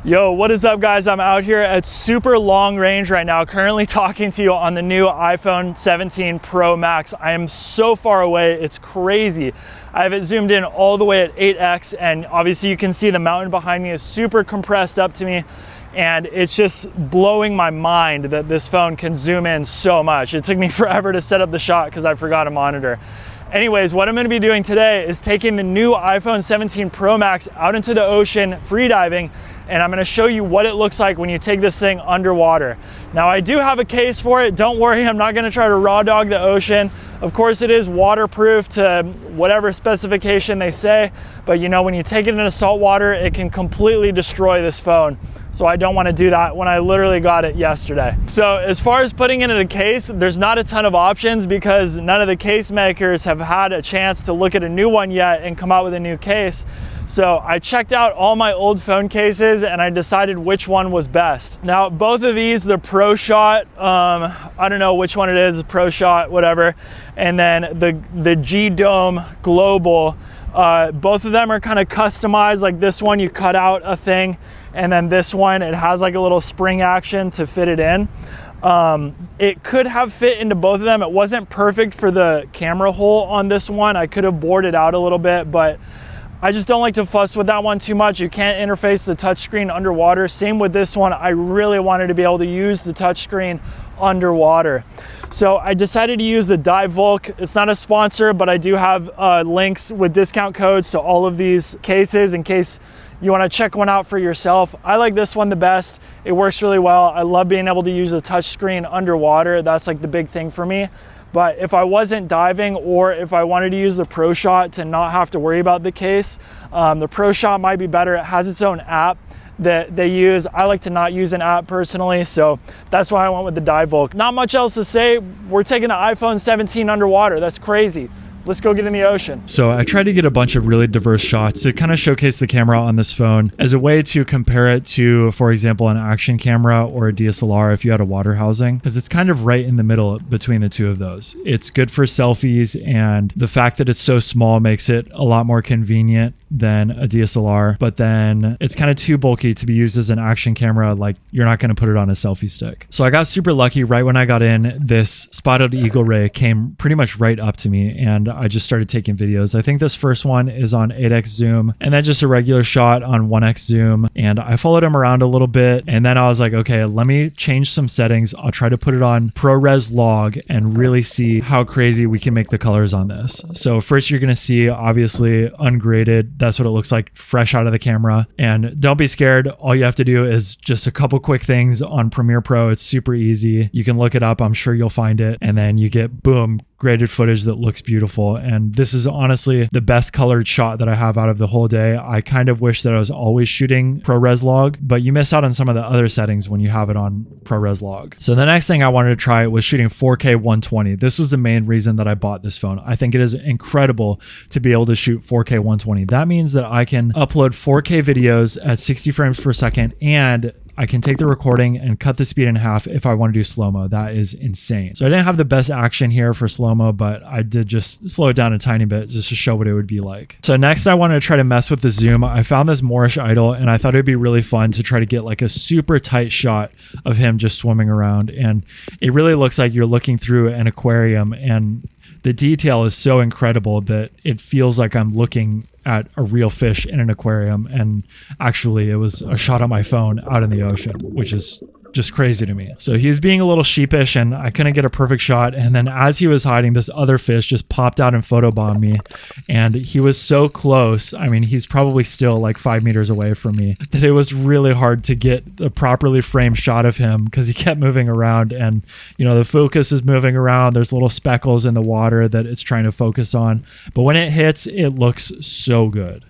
Yo, what is up guys? I'm out here at super long range right now, currently talking to you on the new iPhone 17 Pro Max. I am so far away, it's crazy. I have it zoomed in all the way at 8x, and obviously you can see the mountain behind me is super compressed up to me, and it's just blowing my mind that this phone can zoom in so much. It took me forever to set up the shot because I forgot a monitor. Anyways, what I'm going to be doing today is taking the new iPhone 17 Pro Max out into the ocean free diving, and I'm going to show you what it looks like when you take this thing underwater. Now, I do have a case for it. Don't worry, I'm not going to try to raw dog the ocean. Of course, it is waterproof to whatever specification they say, but you know, when you take it into salt water, it can completely destroy this phone. So I don't want to do that when I literally got it yesterday. So as far as putting it in a case, there's not a ton of options because none of the case makers have had a chance to look at a new one yet and come out with a new case. So I checked out all my old phone cases and I decided which one was best. Now, both of these, the Pro Shot, I don't know which one it is, Pro Shot, whatever, and then the G-Dome Global, both of them are kind of customized. Like this one, you cut out a thing, and then this one, it has like a little spring action to fit it in. It could have fit into both of them. It wasn't perfect for the camera hole on this one. I could have bored it out a little bit, but I just don't like to fuss with that one too much. You can't interface the touchscreen underwater. Same with this one. I really wanted to be able to use the touchscreen underwater. So I decided to use the DiveVolk. It's not a sponsor, but I do have links with discount codes to all of these cases in case you want to check one out for yourself. I like this one the best. It works really well. I love being able to use a touchscreen underwater. That's like the big thing for me. But if I wasn't diving, or if I wanted to use the Pro Shot to not have to worry about the case, the Pro Shot might be better. It has its own app that they use. I like to not use an app personally, so that's why I went with the DiveVolk. Not much else to say. We're taking the iPhone 17 underwater. That's crazy. Let's go get in the ocean. So I tried to get a bunch of really diverse shots to kind of showcase the camera on this phone as a way to compare it to, for example, an action camera or a DSLR if you had a water housing, because it's kind of right in the middle between the two of those. It's good for selfies, and the fact that it's so small makes it a lot more convenient than a DSLR, but then it's kind of too bulky to be used as an action camera. Like, you're not going to put it on a selfie stick. So I got super lucky. Right when I got in, this spotted eagle ray came pretty much right up to me, and I just started taking videos. I think this first one is on 8x zoom, and then just a regular shot on 1x zoom, and I followed him around a little bit, and then I was like, okay, let me change some settings. I'll try to put it on ProRes log and really see how crazy we can make the colors on this. So first, you're going to see obviously ungraded. That's what it looks like fresh out of the camera. And don't be scared. All you have to do is just a couple quick things on Premiere Pro. It's super easy. You can look it up. I'm sure you'll find it. And then you get, boom, graded footage that looks beautiful. And this is honestly the best colored shot that I have out of the whole day. I kind of wish that I was always shooting ProRes log, but you miss out on some of the other settings when you have it on ProRes log. So the next thing I wanted to try was shooting 4K 120. This was the main reason that I bought this phone. I think it is incredible to be able to shoot 4K 120. That means that I can upload 4K videos at 60 frames per second, and I can take the recording and cut the speed in half if I want to do slow-mo. That is insane. So I didn't have the best action here for slow-mo, but I did just slow it down a tiny bit just to show what it would be like. So next I wanted to try to mess with the zoom. I found this Moorish idol, and I thought it'd be really fun to try to get like a super tight shot of him just swimming around. And it really looks like you're looking through an aquarium, and the detail is so incredible that it feels like I'm looking at a real fish in an aquarium. And actually it was a shot on my phone out in the ocean, which is just crazy to me. So he was being a little sheepish and I couldn't get a perfect shot. And then as he was hiding, this other fish just popped out and photobombed me. And he was so close. I mean, he's probably still like 5 meters away from me, that it was really hard to get a properly framed shot of him because he kept moving around. And, you know, the focus is moving around. There's little speckles in the water that it's trying to focus on. But when it hits, it looks so good.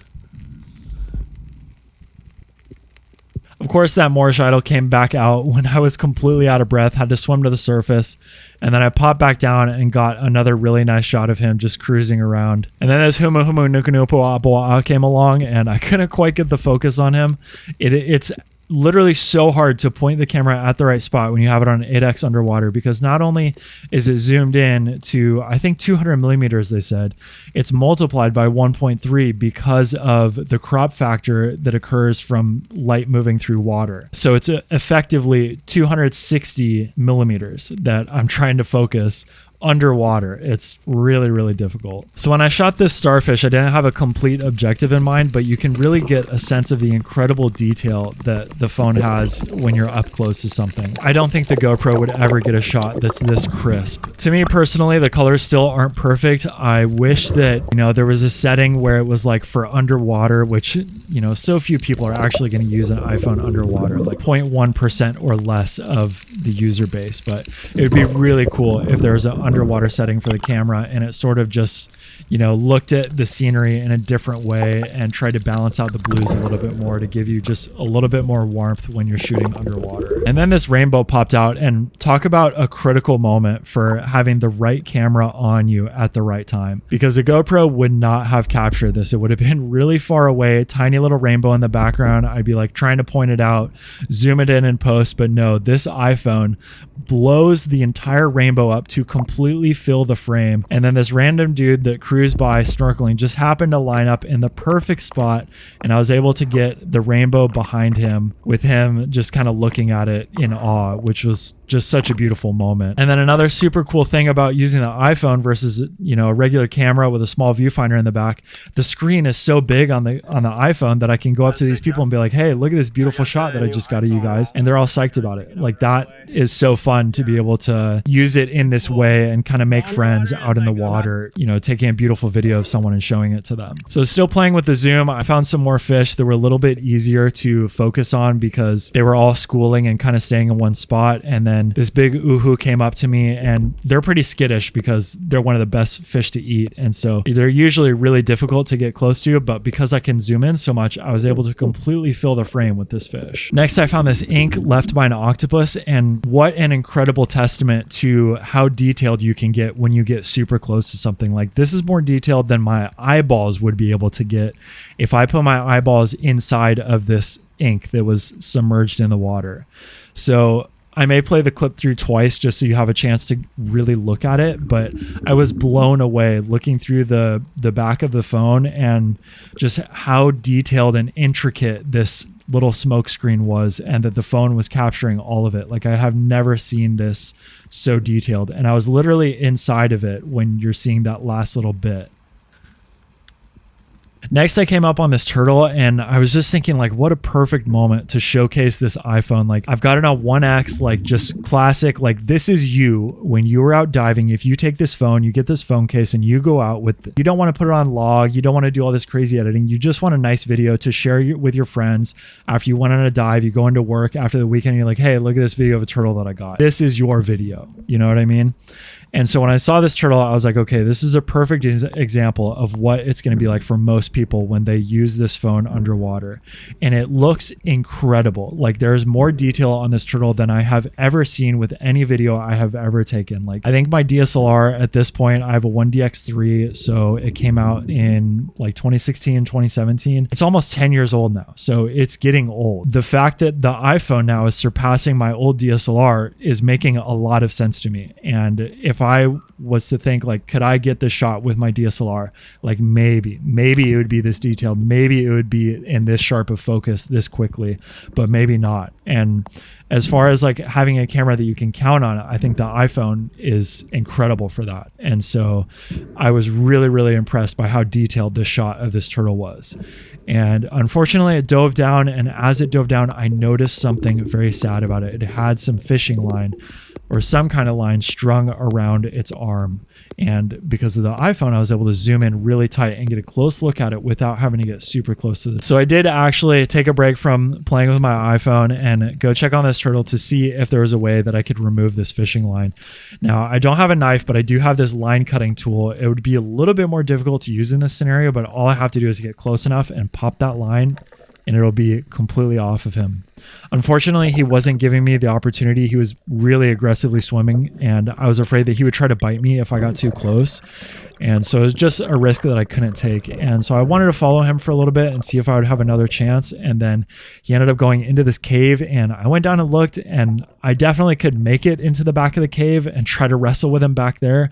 Of course, that Moorish idol came back out when I was completely out of breath, had to swim to the surface, and then I popped back down and got another really nice shot of him just cruising around. And then this Humu Nukunupu Apoa came along, and I couldn't quite get the focus on him. It's literally so hard to point the camera at the right spot when you have it on 8x underwater, because not only is it zoomed in to, I think 200 millimeters, they said, it's multiplied by 1.3 because of the crop factor that occurs from light moving through water. So it's effectively 260 millimeters that I'm trying to focus underwater. It's really, really difficult. So when I shot this starfish, I didn't have a complete objective in mind, but you can really get a sense of the incredible detail that the phone has when you're up close to something. I don't think the GoPro would ever get a shot that's this crisp. To me personally, the colors still aren't perfect. I wish that, you know, there was a setting where it was like for underwater, which, you know, so few people are actually going to use an iPhone underwater, like 0.1% or less of the user base. But it would be really cool if there was an underwater setting for the camera and it sort of just, you know, looked at the scenery in a different way and tried to balance out the blues a little bit more to give you just a little bit more warmth when you're shooting underwater. And then this rainbow popped out, and talk about a critical moment for having the right camera on you at the right time, because a GoPro would not have captured this. It would have been really far away, tiny little rainbow in the background. I'd be like trying to point it out, zoom it in post, but no, this iPhone blows the entire rainbow up to completely fill the frame. And then this random dude that cruised by snorkeling just happened to line up in the perfect spot, and I was able to get the rainbow behind him with him just kind of looking at it in awe, which was just such a beautiful moment. And then another super cool thing about using the iPhone versus, you know, a regular camera with a small viewfinder in the back, the screen is so big on the iPhone that I can go up to these people and be like, hey, look at this beautiful shot that I just got of you guys, and they're all psyched about it. Like, that is so fun to be able to use it in this way and kind of make friends out in the water, you know, taking a beautiful video of someone and showing it to them. So still playing with the zoom, I found some more fish that were a little bit easier to focus on because they were all schooling and kind of staying in one spot. And then this big uhu came up to me, and they're pretty skittish because they're one of the best fish to eat. And so they're usually really difficult to get close to, but because I can zoom in so much, I was able to completely fill the frame with this fish. Next, I found this ink left by an octopus, and what an incredible testament to how detailed you can get when you get super close to something. Like, this is more detailed than my eyeballs would be able to get if I put my eyeballs inside of this ink that was submerged in the water. So I may play the clip through twice just so you have a chance to really look at it, but I was blown away looking through the back of the phone and just how detailed and intricate this little smoke screen was, and that the phone was capturing all of it. Like, I have never seen this so detailed, and I was literally inside of it when you're seeing that last little bit. Next, I came up on this turtle, and I was just thinking, like, what a perfect moment to showcase this iPhone. Like, I've got it on 1x, like, just classic. Like, this is you when you were out diving. If you take this phone, you get this phone case, and you go out with, you don't want to put it on log, you don't want to do all this crazy editing, you just want a nice video to share with your friends after you went on a dive. You go into work after the weekend, and you're like, hey, look at this video of a turtle that I got. This is your video. You know what I mean? And so when I saw this turtle, I was like, okay, this is a perfect example of what it's going to be like for most people when they use this phone underwater. And it looks incredible. Like, there's more detail on this turtle than I have ever seen with any video I have ever taken. Like, I think my DSLR at this point, I have a 1DX3, so it came out in like 2016, 2017. It's almost 10 years old now, so it's getting old. The fact that the iPhone now is surpassing my old DSLR is making a lot of sense to me. And if I was to think, like, could I get this shot with my DSLR? Like, maybe it would be this detailed. Maybe it would be in this sharp of focus this quickly, but maybe not. And as far as like having a camera that you can count on, I think the iPhone is incredible for that. And so I was really, really impressed by how detailed this shot of this turtle was. And unfortunately, it dove down, and as it dove down, I noticed something very sad about it. It had some fishing line or some kind of line strung around its arm. And because of the iPhone, I was able to zoom in really tight and get a close look at it without having to get super close to this. So I did actually take a break from playing with my iPhone and go check on this turtle to see if there was a way that I could remove this fishing line. Now, I don't have a knife, but I do have this line cutting tool. It would be a little bit more difficult to use in this scenario, but all I have to do is get close enough and pop that line, and it'll be completely off of him. Unfortunately, he wasn't giving me the opportunity. He was really aggressively swimming, and I was afraid that he would try to bite me if I got too close. And so it was just a risk that I couldn't take. And so I wanted to follow him for a little bit and see if I would have another chance. And then he ended up going into this cave, and I went down and looked, and I definitely could make it into the back of the cave and try to wrestle with him back there.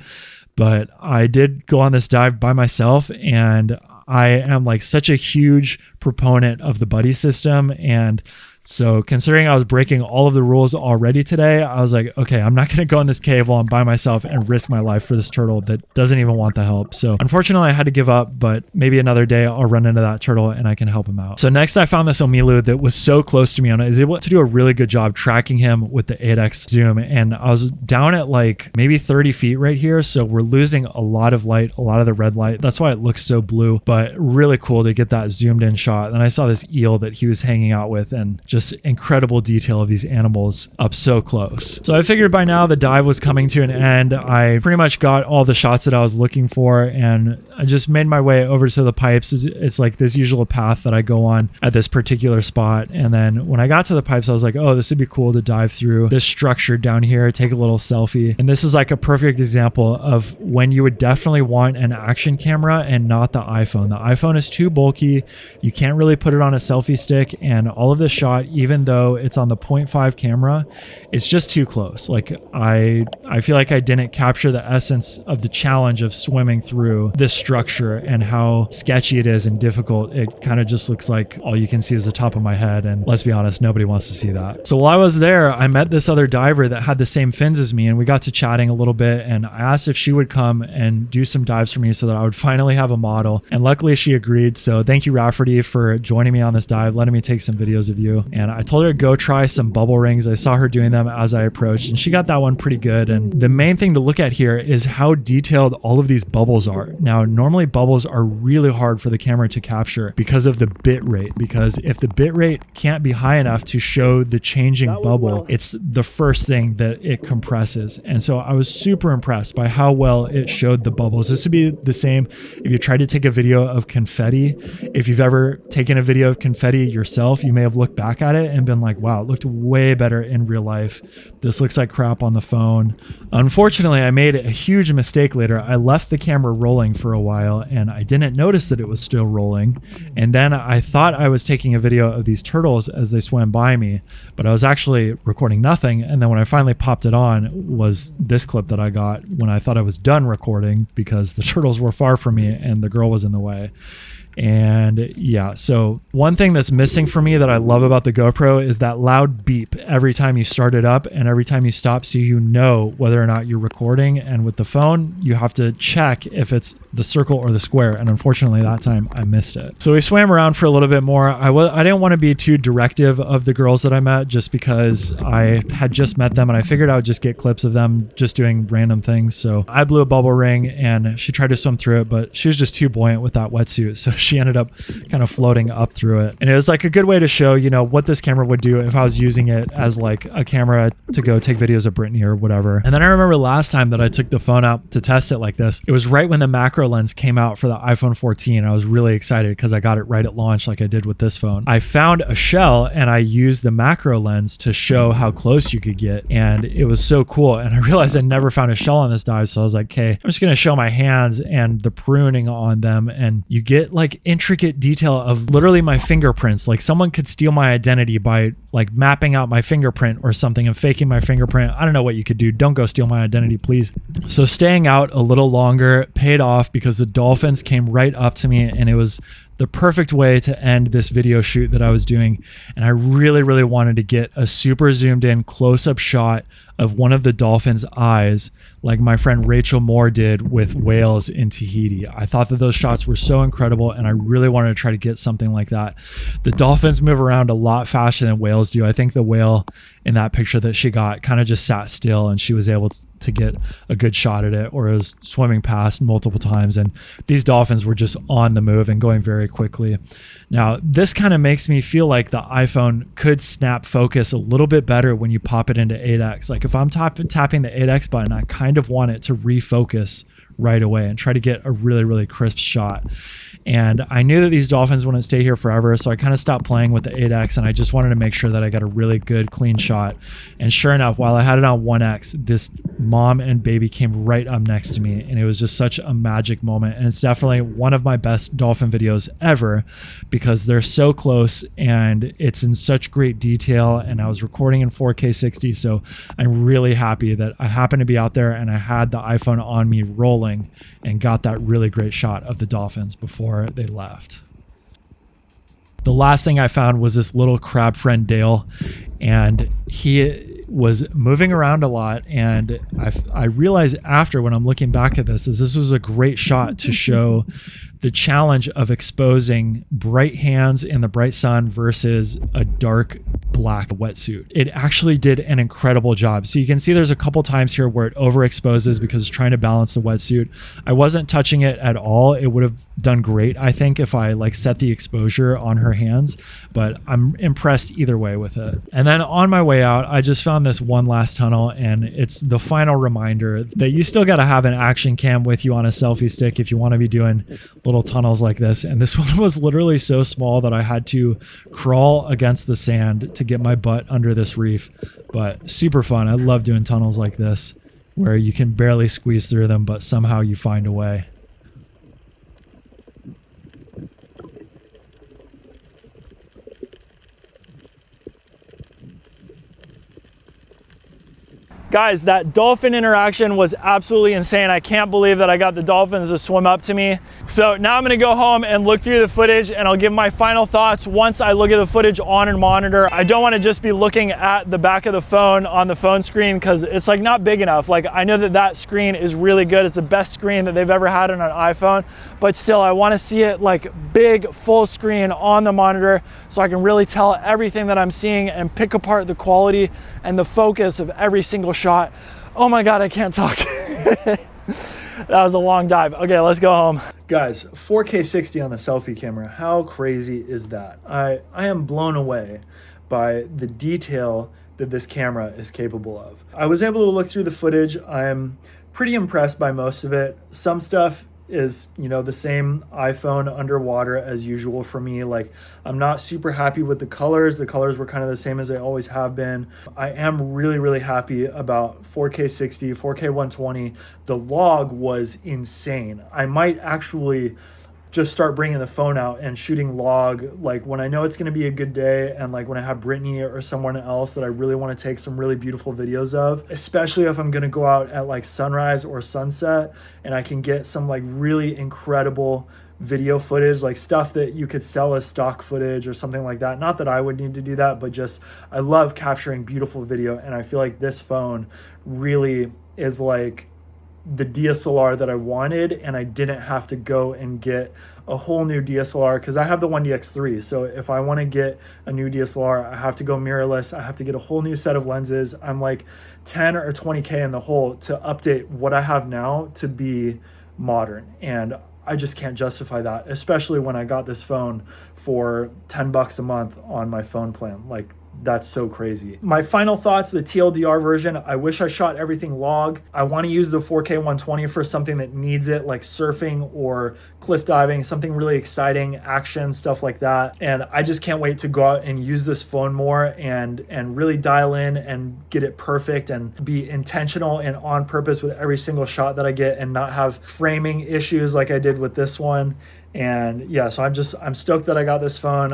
But I did go on this dive by myself, and I am like such a huge proponent of the buddy system. And so considering I was breaking all of the rules already today, I was like, okay, I'm not going to go in this cave while I'm by myself and risk my life for this turtle that doesn't even want the help. So unfortunately I had to give up, but maybe another day I'll run into that turtle and I can help him out. So next I found this omilu that was so close to me, and I was able to do a really good job tracking him with the 8x zoom. And I was down at like maybe 30 feet right here. So we're losing a lot of light, a lot of the red light. That's why it looks so blue, but really cool to get that zoomed in shot. And I saw this eel that he was hanging out with, and just incredible detail of these animals up so close. So I figured by now the dive was coming to an end. I pretty much got all the shots that I was looking for, and I just made my way over to the pipes. It's like this usual path that I go on at this particular spot. And then when I got to the pipes, I was like, oh, this would be cool to dive through this structure down here, take a little selfie. And this is like a perfect example of when you would definitely want an action camera and not the iPhone. The iPhone is too bulky. You can't really put it on a selfie stick, and all of this shot, even though it's on the 0.5 camera, it's just too close. Like I feel like I didn't capture the essence of the challenge of swimming through this structure and how sketchy it is and difficult. It kind of just looks like all you can see is the top of my head, and let's be honest, nobody wants to see that. So while I was there, I met this other diver that had the same fins as me, and we got to chatting a little bit, and I asked if she would come and do some dives for me so that I would finally have a model, and luckily she agreed. So thank you, Rafferty, for joining me on this dive, letting me take some videos of you. And I told her to go try some bubble rings. I saw her doing them as I approached, and she got that one pretty good. And the main thing to look at here is how detailed all of these bubbles are. Now, normally bubbles are really hard for the camera to capture because of the bit rate, because if the bit rate can't be high enough to show the changing bubble, it's the first thing that it compresses. And so I was super impressed by how well it showed the bubbles. This would be the same if you tried to take a video of confetti. If you've ever taken a video of confetti yourself, you may have looked back at it and been like, wow, it looked way better in real life. This looks like crap on the phone. Unfortunately, I made a huge mistake later. I left the camera rolling for a while, and I didn't notice that it was still rolling. And then I thought I was taking a video of these turtles as they swam by me, but I was actually recording nothing. And then when I finally popped it on was this clip that I got when I thought I was done recording because the turtles were far from me and the girl was in the way. And yeah, so one thing that's missing for me that I love about the GoPro is that loud beep every time you start it up and every time you stop, so you know whether or not you're recording. And with the phone, you have to check if it's the circle or the square, and unfortunately that time I missed it. So we swam around for a little bit more. I didn't want to be too directive of the girls that I met just because I had just met them and I figured I would just get clips of them just doing random things. So I blew a bubble ring and she tried to swim through it, but she was just too buoyant with that wetsuit, so she ended up kind of floating up through it. And it was like a good way to show, you know, what this camera would do if I was using it as like a camera to go take videos of Brittany or whatever. And then I remember last time that I took the phone out to test it like this, it was right when the macro lens came out for the iPhone 14. I was really excited because I got it right at launch like I did with this phone. I found a shell and I used the macro lens to show how close you could get, and it was so cool. And I realized I never found a shell on this dive, so I was like, okay, I'm just gonna show my hands and the pruning on them, and you get like intricate detail of literally my fingerprints. Like someone could steal my identity by like mapping out my fingerprint or something and faking my fingerprint. I don't know what you could do. Don't go steal my identity, please. So staying out a little longer paid off because the dolphins came right up to me, and it was the perfect way to end this video shoot that I was doing. And I really, really wanted to get a super zoomed in close-up shot of one of the dolphins' eyes, like my friend Rachel Moore did with whales in Tahiti. I thought that those shots were so incredible, and I really wanted to try to get something like that. The dolphins move around a lot faster than whales do. I think the whale in that picture that she got kind of just sat still, and she was able to get a good shot at it, or it was swimming past multiple times. And these dolphins were just on the move and going very quickly. Now, this kind of makes me feel like the iPhone could snap focus a little bit better when you pop it into 8X. Like if I'm tapping the 8X button, I kind of want it to refocus right away and try to get a really, really crisp shot. And I knew that these dolphins wouldn't stay here forever, so I kind of stopped playing with the 8X, and I just wanted to make sure that I got a really good, clean shot. And sure enough, while I had it on 1X, this mom and baby came right up next to me, and it was just such a magic moment. And it's definitely one of my best dolphin videos ever because they're so close and it's in such great detail, and I was recording in 4K 60, so I'm really happy that I happened to be out there and I had the iPhone on me rolling and got that really great shot of the dolphins before they left. The last thing I found was this little crab friend Dale, and he was moving around a lot, and I realized after, when I'm looking back at this, is this was a great shot to show the challenge of exposing bright hands in the bright sun versus a dark black wetsuit. It actually did an incredible job. So you can see there's a couple times here where it overexposes because it's trying to balance the wetsuit. I wasn't touching it at all. It would have done great, I think, if I like set the exposure on her hands, but I'm impressed either way with it. And then on my way out, I just found this one last tunnel, and it's the final reminder that you still got to have an action cam with you on a selfie stick if you want to be doing little tunnels like this. And this one was literally so small that I had to crawl against the sand to get my butt under this reef, but super fun. I love doing tunnels like this where you can barely squeeze through them, but somehow you find a way. Guys, that dolphin interaction was absolutely insane. I can't believe that I got the dolphins to swim up to me. So now I'm gonna go home and look through the footage, and I'll give my final thoughts once I look at the footage on a monitor. I don't wanna just be looking at the back of the phone on the phone screen because it's like not big enough. Like, I know that that screen is really good. It's the best screen that they've ever had on an iPhone, but still I wanna see it like big, full screen on the monitor so I can really tell everything that I'm seeing and pick apart the quality and the focus of every single shot. Oh my God, I can't talk. That was a long dive. Okay, let's go home. Guys, 4K 60 on the selfie camera. How crazy is that? I am blown away by the detail that this camera is capable of. I was able to look through the footage. I'm pretty impressed by most of it. Some stuff is, you know, the same iPhone underwater as usual for me. Like, I'm not super happy with the colors. The colors were kind of the same as they always have been. I am really, really happy about 4K 60, 4K 120. The log was insane. I might actually just start bringing the phone out and shooting log, like when I know it's going to be a good day, and like when I have Brittany or someone else that I really want to take some really beautiful videos of, especially if I'm going to go out at like sunrise or sunset and I can get some like really incredible video footage, like stuff that you could sell as stock footage or something like that. Not that I would need to do that, but just I love capturing beautiful video, and I feel like this phone really is like the DSLR that I wanted, and I didn't have to go and get a whole new DSLR because I have the 1DX3. So if I want to get a new DSLR, I have to go mirrorless. I have to get a whole new set of lenses. I'm like 10 or 20K in the hole to update what I have now to be modern. And I just can't justify that, especially when I got this phone for $10 a month on my phone plan. Like, that's so crazy. My final thoughts, the TLDR version, I wish I shot everything log. I want to use the 4K 120 for something that needs it, like surfing or cliff diving, something really exciting, action, stuff like that. And I just can't wait to go out and use this phone more and really dial in and get it perfect and be intentional and on purpose with every single shot that I get and not have framing issues like I did with this one. And yeah, so I'm stoked that I got this phone.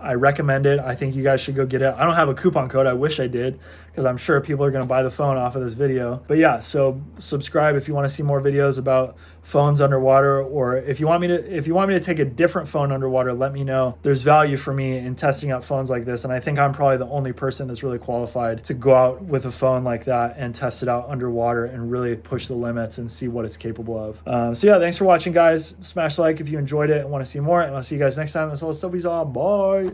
I recommend it. I think you guys should go get it. I don't have a coupon code. I wish I did, because I'm sure people are going to buy the phone off of this video. But yeah, so subscribe if you want to see more videos about phones underwater, or if you want me to take a different phone underwater, let me know. There's value for me in testing out phones like this, and I think I'm probably the only person that's really qualified to go out with a phone like that and test it out underwater and really push the limits and see what it's capable of. So yeah, thanks for watching, guys. Smash like if you enjoyed it and want to see more, and I'll see you guys next time. That's all the stuff we saw. Bye.